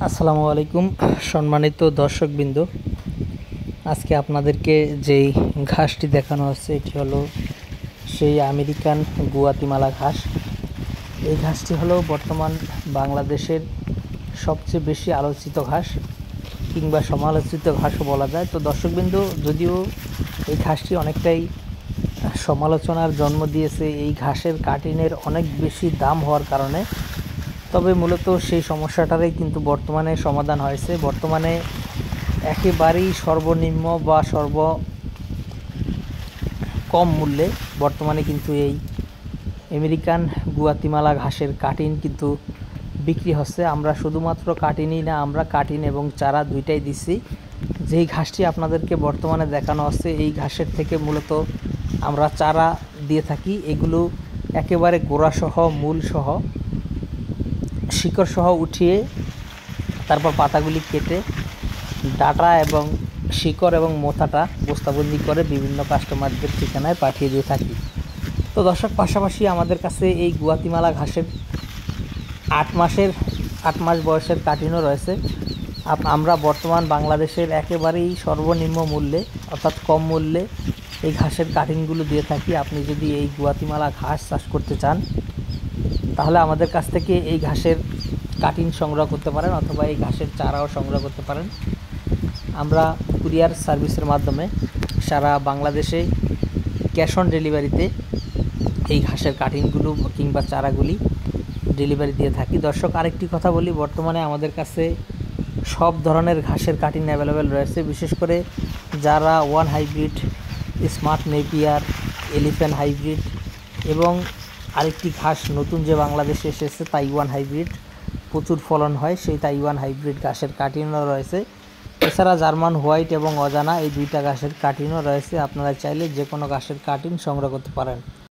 আসসালামু আলাইকুম সম্মানিত দর্শকবৃন্দ। আজকে আপনাদেরকে যেই ঘাসটি দেখানো হচ্ছে এটি হলো সেই আমেরিকান গুয়াতিমালা ঘাস। এই ঘাসটি হলো বর্তমান বাংলাদেশের সবচেয়ে বেশি আলোচিত ঘাস কিংবা সমালোচিত ঘাসও বলা যায়। তো দর্শকবৃন্দ, যদিও এই ঘাসটি অনেকটাই সমালোচনার জন্ম দিয়েছে এই ঘাসের কাটিনের অনেক বেশি দাম হওয়ার কারণে, তবে মূলত সেই সমস্যাটারই কিন্তু বর্তমানে সমাধান হয়েছে। বর্তমানে একেবারেই সর্বনিম্ন বা কম মূল্যে বর্তমানে কিন্তু এই আমেরিকান গুয়াতিমালা ঘাসের কাটিন কিন্তু বিক্রি হচ্ছে। আমরা শুধুমাত্র কাটিনই না, আমরা কাটিন এবং চারা দুইটাই দিচ্ছি। যেই ঘাসটি আপনাদেরকে বর্তমানে দেখানো হচ্ছে এই ঘাসের থেকে মূলত আমরা চারা দিয়ে থাকি। এগুলো একেবারে গোড়াসহ মূলসহ শিকড়সহ উঠিয়ে তারপর পাতাগুলি কেটে ডাটা এবং শিকড় এবং মোথাটা বস্তাবন্দি করে বিভিন্ন কাস্টমারদের ঠিকানায় পাঠিয়ে দিয়ে থাকি। তো দর্শক, পাশাপাশি আমাদের কাছে এই গুয়াতিমালা ঘাসের 8 মাস বয়সের কাটিনও রয়েছে। আমরা বর্তমান বাংলাদেশের একেবারেই সর্বনিম্ন মূল্যে অর্থাৎ কম মূল্যে এই ঘাসের কাটিনগুলো দিয়ে থাকি। আপনি যদি এই গুয়াতিমালা ঘাস চাষ করতে চান তাহলে আমাদের কাছ থেকে এই ঘাসের কাটিন সংগ্রহ করতে পারেন অথবা এই ঘাসের চারাও সংগ্রহ করতে পারেন। আমরা কুরিয়ার সার্ভিসের মাধ্যমে সারা বাংলাদেশে ক্যাশ অন ডেলিভারিতে এই ঘাসের কাটিনগুলো কিংবা চারাগুলি ডেলিভারি দিয়ে থাকি। দর্শক, আরেকটি কথা বলি, বর্তমানে আমাদের কাছে সব ধরনের ঘাসের কাটিন অ্যাভেলেবেল রয়েছে। বিশেষ করে যারা one hybrid, smart Napier, elephant hybrid এবং আরেকটি ঘাস নতুন যে বাংলাদেশে এসেছে তাইওয়ান হাইব্রিড, প্রচুর ফলন হয়, সেই তাইওয়ান হাইব্রিড ঘাসের কাটিনও রয়েছে। এছাড়া জার্মান হোয়াইট এবং অজানা এই দুইটা ঘাসের কাটিনও রয়েছে। আপনারা চাইলে যে কোনো ঘাসের কাটিন সংগ্রহ করতে পারেন।